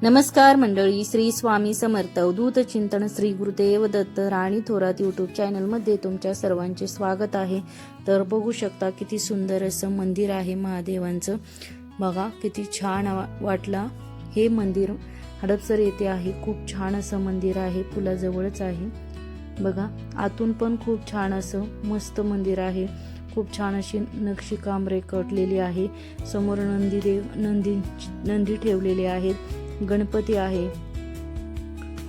नमस्कार मंडळी, श्री स्वामी समर्थ अवधूत चिंतन श्री गुरुदेव दत्त राणी थोरात यूट्यूब चॅनलमध्ये तुमच्या सर्वांचे स्वागत आहे. तर बघू शकता किती सुंदर असं मंदिर आहे महादेवांचं. बघा किती छान वाटला. हे मंदिर हडपसर येथे आहे. खूप छान असं मंदिर आहे, पुलाजवळच आहे. बघा आतून पण खूप छान असं मस्त मंदिर आहे. खूप छान अशी नक्षीकाम रेखाटलेली आहे. समोर नंदी ठेवलेले आहेत. गणपती आहे.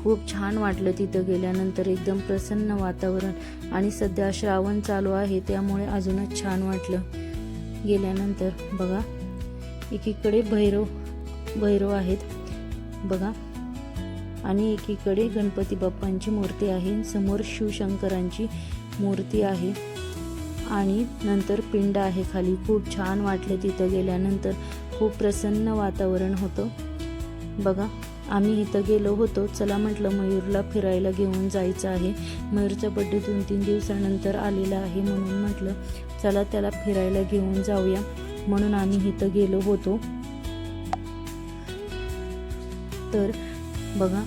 खूप छान वाटलं तिथं गेल्यानंतर. एकदम प्रसन्न वातावरण आणि सध्या श्रावण चालू आहे त्यामुळे अजूनच छान वाटलं गेल्यानंतर. बघा एकीकडे भैरव आहेत बघा, आणि एकीकडे गणपती बाप्पांची मूर्ती आहे. समोर शिवशंकरांची मूर्ती आहे आणि नंतर पिंड आहे खाली. खूप छान वाटलं तिथं गेल्यानंतर. खूप प्रसन्न वातावरण होतं. बघा आम्ही इथं गेलो होतो. चला म्हटलं मयूरला फिरायला घेऊन जायचं आहे. मयूरचा बड्डे 2-3 दिवसानंतर आलेला आहे, म्हणून म्हटलं चला त्याला फिरायला घेऊन जाऊया, म्हणून आम्ही इथं गेलो होतो. तर बघा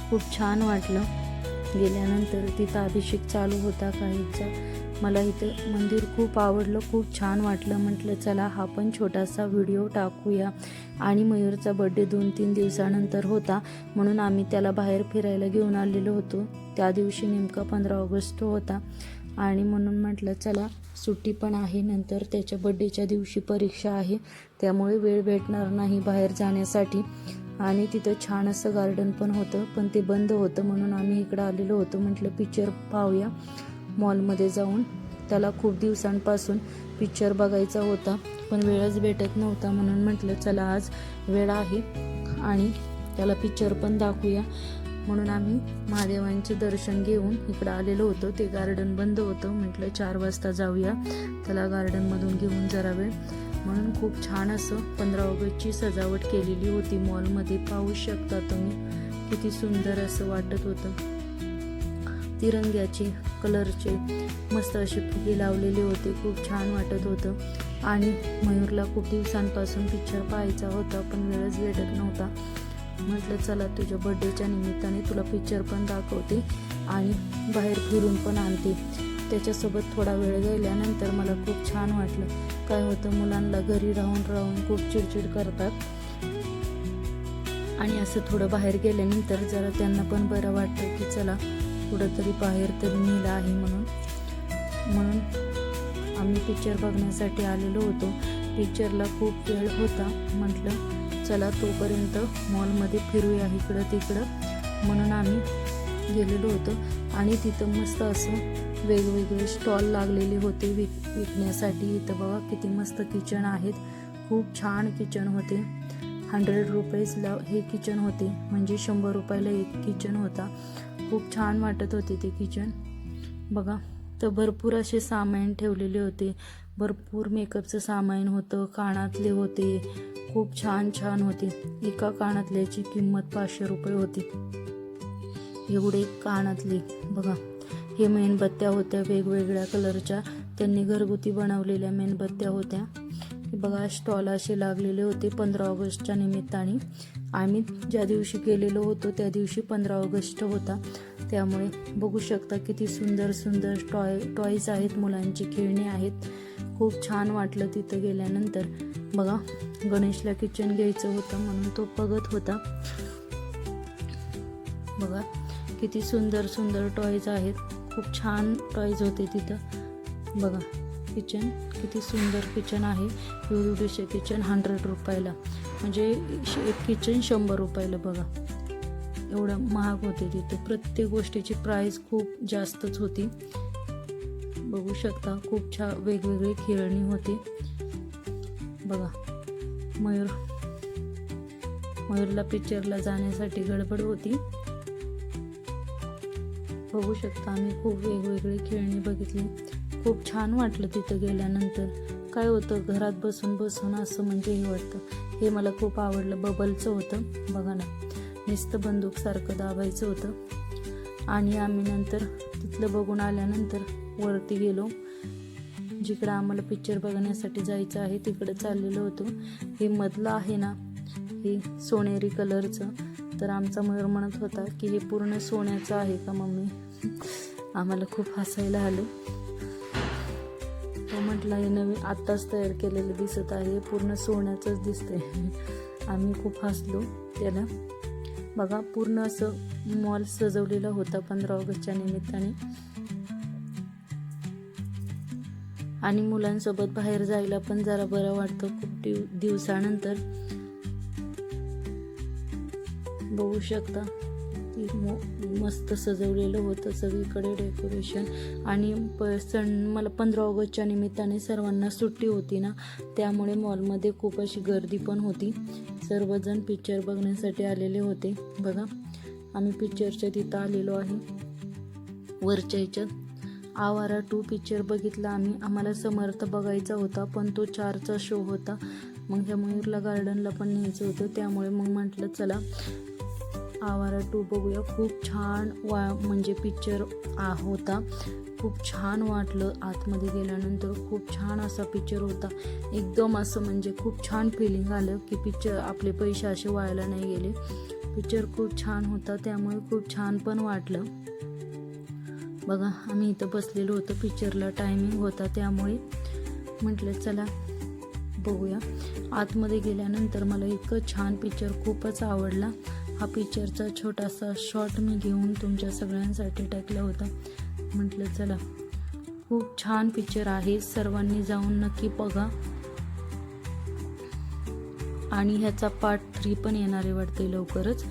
खूप छान वाटलं गेल्यानंतर. तिथं अभिषेक चालू होता काहीचा. मला इथं मंदिर खूप आवडलं, खूप छान वाटलं. म्हटलं चला हा पण छोटासा व्हिडिओ टाकूया. आणि मयूरचा बड्डे 2-3 दिवसानंतर होता, म्हणून आम्ही त्याला बाहेर फिरायला घेऊन आलेलो होतो. त्या दिवशी नेमका 15 ऑगस्ट होता आणि म्हणून म्हटलं चला सुट्टी पण आहे. नंतर त्याच्या बड्डेच्या दिवशी परीक्षा आहे, त्यामुळे वेळ भेटणार नाही बाहेर जाण्यासाठी. आणि तिथं छान असं गार्डन पण होतं, पण ते बंद होतं, म्हणून आम्ही इकडं आलेलो होतो. म्हटलं पिक्चर पाहूया मॉलमध्ये जाऊन. त्याला खूप दिवसांपासून पिक्चर बघायचा होता, पण वेळच भेटत नव्हता, म्हणून म्हटलं चला आज वेळ आहे आणि त्याला पिक्चर पण दाखवूया. म्हणून आम्ही महादेवांचे दर्शन घेऊन इकडं आलेलो होतो. ते गार्डन बंद होतं. म्हटलं 4 वाजता जाऊया, त्याला गार्डनमधून घेऊन जरा वेळ. म्हणून खूप छान असं 15 ऑगस्टची सजावट केलेली होती मॉलमध्ये. पाहू शकता तुम्ही किती सुंदर असं वाटत होतं. तिरंग्याचे कलरचे मस्त असे फुगे लावलेले होते. खूप छान वाटत होतं. आणि मयूरला खूप दिवसांपासून पिक्चर पाहायचा होता, पण वेळच भेटत नव्हता. म्हटलं चला तुझ्या बड्डेच्या निमित्ताने तुला पिक्चर पण दाखवते आणि बाहेर फिरून पण आणते. त्याच्यासोबत थोडा वेळ गेल्यानंतर मला खूप छान वाटलं. काय होतं, मुलांना घरी राहून खूप चिडचिड करतात, आणि असं थोडं बाहेर गेल्यानंतर जरा त्यांना पण बरं वाटतं की चला कुठंतरी बाहेर तरी नेलं आहे. म्हणून आम्ही पिक्चर बघण्यासाठी आलेलो होतो. पिक्चरला खूप वेळ होता. म्हटलं चला तोपर्यंत मॉलमध्ये फिरूया इकडं तिकडं, म्हणून आम्ही गेलेलो होतो. आणि तिथं मस्त असं वेगवेगळे स्टॉल लागलेले होते विकण्यासाठी. इथं बघा किती मस्त किचन आहेत. खूप छान किचन होते. 100 रुपीजला हे किचन होते, म्हणजे 100 रुपयाला एक किचन होता. खूप छान वाटत होते ते किचन. बघा तर भरपूर असे सामान ठेवलेले होते. भरपूर मेकअपचं सामान होतं. कानातले होते, खूप छान होते. एका कानातल्याची किंमत 500 रुपये होती. एवढे कानातले. बघा हे मेणबत्त्या होत्या वेगवेगळ्या कलरच्या. त्यांनी घरगुती बनवलेल्या मेणबत्त्या होत्या. बघा स्टॉल असे लागलेले होते 15 ऑगस्टच्या निमित्ताने. आम्ही ज्या दिवशी गेलेलो होतो त्या दिवशी 15 ऑगस्ट होता, त्यामुळे बघू शकता किती सुंदर टॉयज आहेत. मुलांची खेळणी आहेत. खूप छान वाटलं तिथं गेल्यानंतर. बघा गणेशला किचन घ्यायचं होतं, म्हणून तो बघत होता. बघा किती सुंदर टॉयज आहेत. खूप छान टॉयज होते तिथं. बघा किचन किती सुंदर किचन आहे. एवढेसे किचन 100 रुपयाला, म्हणजे एक किचन 100 रुपयाला. बघा एवढं महाग होते तिथं. प्रत्येक गोष्टीची प्राईस खूप जास्तच होती. बघू शकता खूप छान वेगवेगळे खेळणी होते. बघा मयूरला पिक्चरला जाण्यासाठी गडबड होती. बघू शकता आम्ही खूप वेगवेगळे खेळणी बघितली. खूप छान वाटलं तिथं गेल्यानंतर. काय होतं घरात बसून असं म्हणजे हे वाटतं. हे मला खूप आवडलं. बबलचं होतं बघा ना, नुसतं बंदूकसारखं दाबायचं होतं. आणि आम्ही नंतर तिथलं बघून आल्यानंतर वरती गेलो. जिकडं आम्हाला पिक्चर बघण्यासाठी जायचं आहे तिकडं चाललेलो होतो. हे मधलं आहे ना हे सोनेरी कलरचं. तर आमचा मयूर म्हणत होता की हे पूर्ण सोन्याचं आहे का मम्मी. आम्हाला खूप हसायला आलं. तो म्हटला हे नवीन आत्ताच तयार केलेलं दिसत आहे, पूर्ण सोन्याचंच दिसतंय. आम्ही खूप हसलो त्याला. बघा पूर्ण असं मॉल सजवलेला होता 15 ऑगस्टच्या निमित्ताने. आणि मुलांसोबत बाहेर जायला पण जरा बरं वाटतं खूप दिवसानंतर. बघू शकता ती मस्त सजवलेलं होतं सगळीकडे डेकोरेशन. आणि मला 15 ऑगस्टच्या निमित्ताने सर्वांना सुट्टी होती ना, त्यामुळे मॉलमध्ये खूप अशी गर्दी पण होती. सर्वजण पिक्चर बघण्यासाठी आलेले होते. बघा आम्ही पिक्चरच्या तिथं आलेलो आहे. वरच्या ह्याच्यात आवारा 2 पिक्चर बघितला आम्ही. आम्हाला समर्थ बघायचा होता पण तो 4चा शो होता. मग ह्या मयूरला गार्डनला पण न्यायचं होतं, त्यामुळे मग म्हटलं चला आवारा 2 बघूया. खूप छान म्हणजे पिक्चर होता. खूप छान वाटलं आतमध्ये गेल्यानंतर. खूप छान असा पिक्चर होता. एकदम असं म्हणजे खूप छान फिलिंग आलं की पिक्चर आपले पैसे असे वायाला नाही गेले. पिक्चर खूप छान होता, त्यामुळे खूप छान पण वाटलं. बघा आम्ही इथं बसलेलो होतो. पिक्चरला टायमिंग होता, त्यामुळे म्हटलं चला बघूया. आतमध्ये गेल्यानंतर मला इतकं छान पिक्चर खूपच आवडला. हा पिक्चरचा छोटासा शॉर्ट मी घेऊन तुमच्या सगळ्यांसाठी टाकला होता. म्हटलं चला खूप छान पिक्चर आहे, सर्वांनी जाऊन नक्की बघा. आणि ह्याचा पार्ट 3 पण येणार आहे वाटते लवकरच.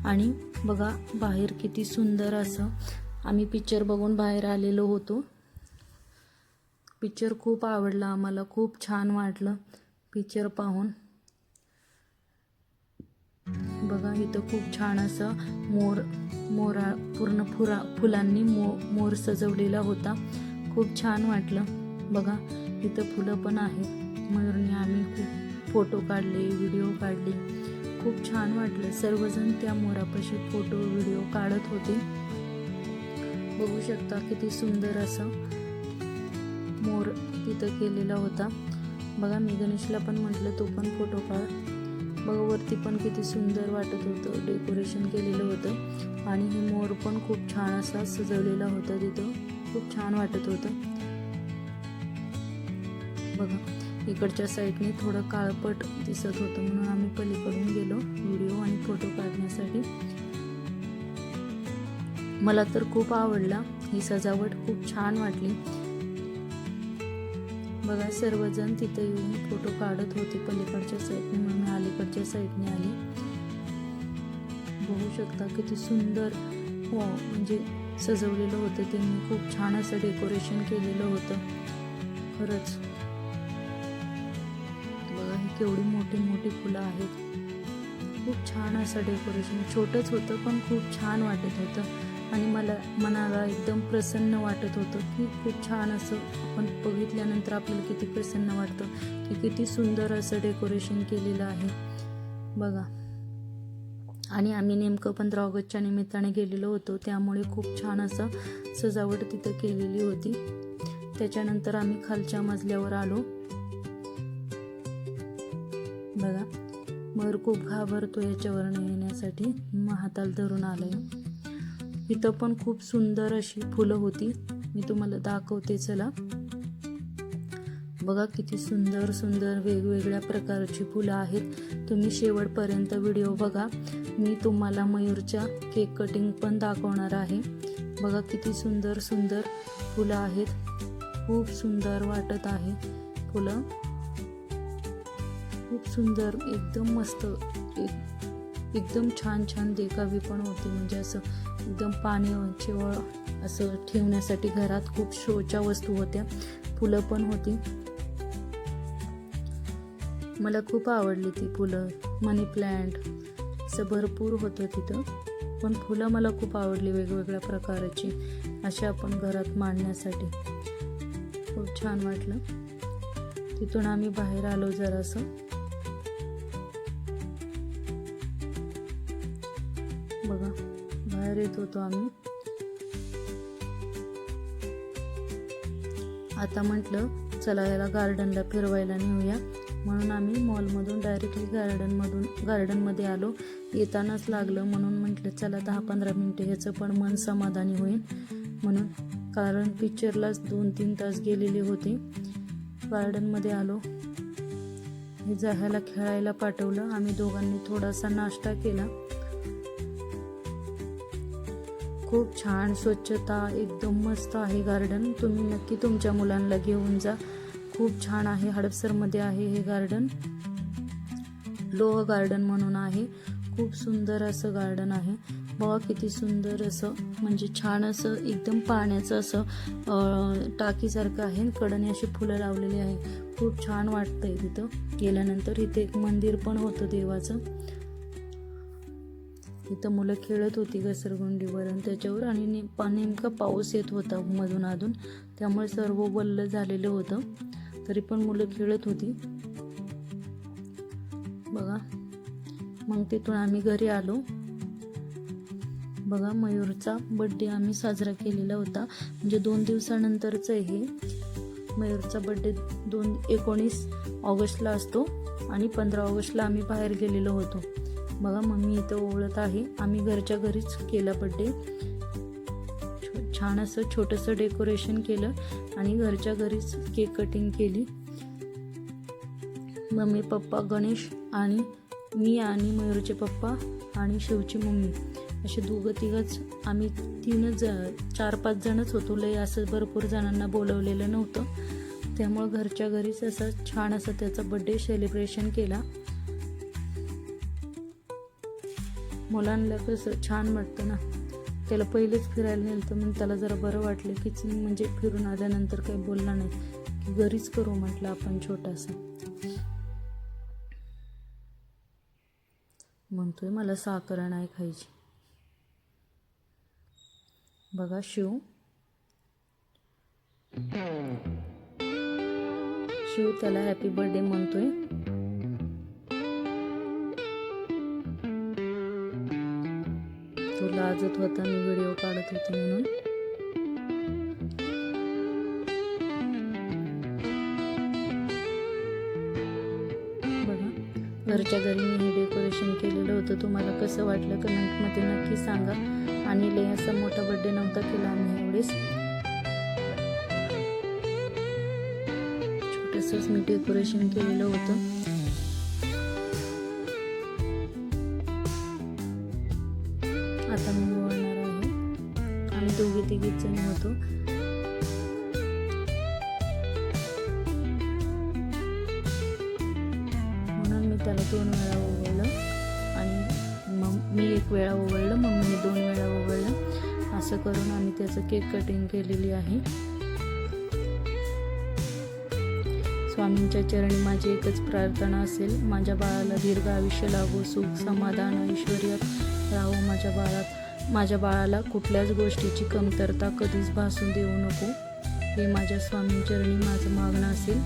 आणि बघा बाहेर किती सुंदर असं आम्ही पिक्चर बघून बाहेर आलेलो होतो. पिक्चर खूप आवडला आम्हाला, खूप छान वाटलं पिक्चर पाहून. बघा इथं खूप छान असं मोरा पूर्ण फुलांनी मोर सजवलेला होता. खूप छान वाटलं. बघा इथं फुलं पण आहेत. मयूरने आम्ही खूप फोटो काढले, व्हिडिओ काढले. खूप छान वाटलं. सर्वजण त्या मोरापाशी फोटो व्हिडिओ काढत होते. बघू शकता किती सुंदर असं मोर तिथं केलेला होता. बघा मी गणेशला पण म्हटलं तो पण फोटो काढ. बघा वरती पण किती सुंदर वाटत होतं, डेकोरेशन केलेलं होतं. आणि हे मोर पण खूप छान असा सजवलेला होता तिथं. खूप छान वाटत होतं. बघा इकडच्या साईडने थोडं काळपट दिसत होतं, म्हणून आम्ही पलीकडून गेलो व्हिडिओ आणि फोटो काढण्यासाठी. मला तर खूप आवडला ही सजावट, खूप छान वाटली. बघा सर्वजण तिथे येऊन फोटो काढत होते पलीकडच्या साईडने, म्हणून मी अलीकडच्या साईडने आली. बघू शकता किती सुंदर म्हणजे सजवलेलं होतं त्यांनी. खूप छान असं डेकोरेशन केलेलं होतं खरंच. बघा ही केवढी मोठी मोठी फुलं आहेत. खूप छान असं डेकोरेशन, छोटंच होतं पण खूप छान वाटत होतं. आणि मनाला एकदम प्रसन्न वाटत होतं की खूप छान असं आपण बघितल्यानंतर आपल्याला किती प्रसन्न वाटतं की किती सुंदर असं डेकोरेशन केलेलं आहे. बघा आणि आम्ही नेमकं 15 ऑगस्टच्या निमित्ताने गेलेलो होतो, त्यामुळे खूप छान असं सजावट तिथं केलेली होती. त्याच्यानंतर आम्ही खालच्या मजल्यावर आलो. बघा मयूर खूप घाबरतो याच्यावरनं येण्यासाठी, हाताला धरून आलंय. इथं पण खूप सुंदर अशी फुलं होती, मी तुम्हाला दाखवते चला. बघा किती सुंदर सुंदर वेगवेगळ्या प्रकारची फुलं आहेत. तुम्ही शेवटपर्यंत व्हिडिओ बघा. मी तुम्हाला मयूरच्या केक कटिंग पण दाखवणार आहे. बघा किती सुंदर सुंदर फुलं आहेत. खूप सुंदर वाटत आहे फुलं. खूप सुंदर, एकदम मस्त, एकदम छान छान देखावी पण होती. म्हणजे असं एकदम पाणी चिवळ असं ठेवण्यासाठी घरात खूप शोच्या वस्तू होत्या. फुलं पण होती. मला खूप आवडली ती फुलं. मनी प्लॅन्ट असं भरपूर होतं तिथं. पण फुलं मला खूप आवडली वेगवेगळ्या प्रकारची, अशा आपण घरात मांडण्यासाठी. खूप छान वाटलं. तिथून आम्ही बाहेर आलो जरासं. बघा बाहेर येत होतो आम्ही. आता म्हटलं चला याला गार्डनला फिरवायला नेऊया. म्हणून आम्ही मॉलमधून डायरेक्टली गार्डनमध्ये आलो. येतानाच लागलं म्हणून म्हटलं चला 10-15 मिनटं ह्याचं पण मन समाधानी होईल म्हणून, कारण पिक्चरलाच 2-3 तास गेलेले होते. गार्डनमध्ये आलो. हे ह्याला खेळायला पाठवलं. आम्ही दोघांनी थोडासा नाश्ता केला. खूप छान स्वच्छता, एकदम मस्त आहे गार्डन. तुम्ही नक्की तुमच्या मुलांना घेऊन जा. खूप छान आहे. हडपसरमध्ये आहे हे गार्डन. लोह गार्डन म्हणून आहे. खूप सुंदर असं गार्डन आहे. बघा किती सुंदर असं, म्हणजे छान असं एकदम पाण्याचं असं टाकीसारखं आहे. कडेने अशी फुलं लावलेली आहे. खूप छान वाटतंय तिथं गेल्यानंतर. इथे एक मंदिर पण होतं देवाचं. इथं मुलं खेळत होती घसरगुंडीवर आणि त्याच्यावर, आणि नेमका पाऊस येत होता मधून अधून, त्यामुळे सर्व वल्ल झालेलं होतं. तरी पण मुलं खेळत होती बघा. मग तिथून आम्ही घरी आलो. बघा मयूरचा बड्डे आम्ही साजरा केलेला होता, म्हणजे 2 दिवसानंतरच हे. मयूरचा बड्डे 19 ऑगस्टला असतो आणि 15 ऑगस्टला आम्ही बाहेर गेलेलो होतो. बघा मम्मी इथं ओळत आहे. आम्ही घरच्या घरीच केला बड्डे. छान असं छोटंसं डेकोरेशन केलं आणि घरच्या घरीच केक कटिंग केली. मम्मी पप्पा, गणेश आणि मी आणि मयूरचे पप्पा आणि शिवची मम्मी असे 2-3च आम्ही 4-5 जणच होतो. लय असं भरपूर जणांना बोलवलेलं नव्हतं. त्यामुळं घरच्या घरीच असं छान असं त्याचा बड्डे सेलिब्रेशन केला. मुलांना कसं छान वाटतं ना. त्याला पहिलेच फिरायला नेलं तर मग त्याला जरा बरं वाटलं की म्हणजे फिरून आल्यानंतर काही बोलला नाही की घरीच करू म्हटलं आपण छोटासा. म्हणतोय मला साखर नाही खायची. बघा शिव त्याला हॅपी बर्थडे म्हणतोय. तो लाजत होता मी व्हिडिओ काढत होते म्हणून. बघा घरच्या घरी मी हे डेकोरेशन केलेलं होतं. तुम्हाला कसं वाटलं कमेंटमध्ये नक्की सांगा. आणि लय असा मोठा बर्थडे नव्हता केला आम्ही एवढेच. छोटंसंच मी डेकोरेशन केलेलं होतं. आता मी बोलणार आहे. आम्ही 2-3 जण होतो. म्हणून मी त्याला 2 वेळा ओवळलं आणि मी 1 वेळा ओवळलं, मम्मीने 2 वेळा ओवळलं. असं करून आम्ही त्याचं केक कटिंग केलेली आहे. स्वामींच्या चरणी माझी एकच प्रार्थना असेल, माझ्या बाळाला दीर्घ आयुष्य लाभो, सुख समाधान ऐश्वर्य राहो. माझ्या बाळाला कुठल्याच गोष्टीची कमतरता कधीच भासू देऊ नको, हे माझ्या स्वामींचरणी माझं मागणं असेल.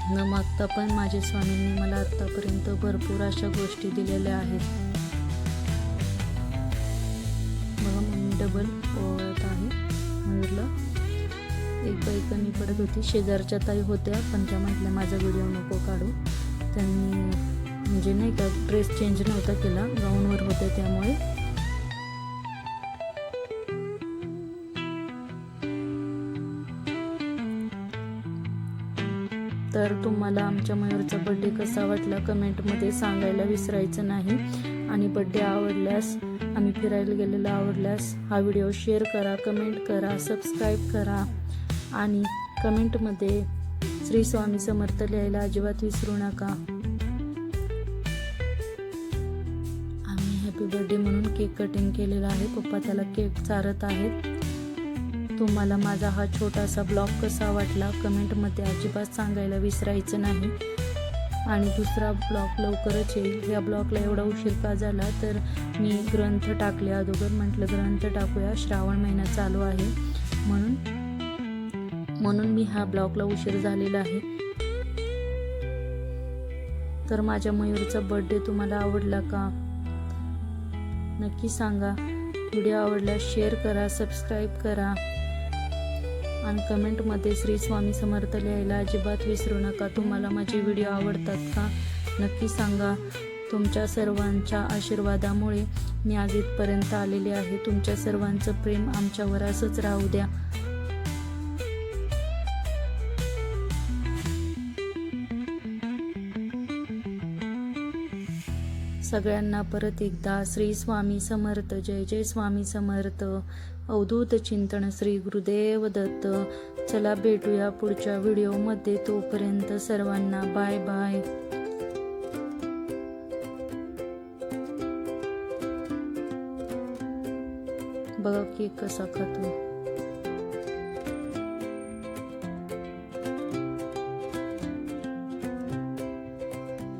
न मागता पण माझ्या स्वामींनी मला आत्तापर्यंत भरपूर अशा गोष्टी दिलेल्या आहेत. बघा मम्मी डबल ओळख आहे मयूरला. एक बाई कमी पडत होती, शेजारच्या ताई होत्या, पण त्या म्हटल्या माझा व्हिडिओ नको काढू. त्यांनी म्हणजे नाही का ड्रेस चेंज नव्हता केला, गाऊनवर होते त्यामुळे. तर तुम्हाला आमच्या मयूरचा बड्डे कसा वाटला कमेंटमध्ये सांगायला विसरायचं नाही. आणि बड्डे आवडल्यास, आम्ही फिरायला गेलेला आवडल्यास हा व्हिडिओ शेअर करा, कमेंट करा, सबस्क्राईब करा आणि कमेंटमध्ये श्री स्वामी समर्थ लिहायला अजिबात विसरू नका. आम्ही हॅपी बर्थडे म्हणून केक कटिंग केलेला आहे. पप्पा त्याला केक चारत आहेत. तुम्हाला माझा हा छोटासा ब्लॉग कसा वाटला कमेंटमध्ये अजिबात सांगायला विसरायचं नाही. आणि दुसरा ब्लॉग लवकरच येईल. या ब्लॉगला एवढा उशीर का झाला तर मी ग्रंथ टाकले अगोदर, म्हटलं ग्रंथ टाकूया, श्रावण महिना चालू आहे म्हणून मी हा ब्लॉगला उशीर झालेला आहे. तर माझ्या मयूरचा बर्थडे तुम्हाला आवडला का नक्की सांगा. व्हिडिओ आवडल्यास शेअर करा, सबस्क्राईब करा आणि कमेंटमध्ये श्री स्वामी समर्थ लिहायला अजिबात विसरू नका. तुम्हाला माझे व्हिडिओ आवडतात का नक्की सांगा. तुमच्या सर्वांच्या आशीर्वादामुळे मी आज इथपर्यंत आलेले आहे. तुमच्या सर्वांचं प्रेम आमच्यावर असंच राहू द्या. सगळ्यांना परत एकदा श्री स्वामी समर्थ. जय जय स्वामी समर्थ. अवधूत चिंतन श्री गुरुदेव दत्त. चला भेटूया पुढच्या व्हिडिओमध्ये. तोपर्यंत सर्वांना बाय बाय. बघा केक कसा खातो.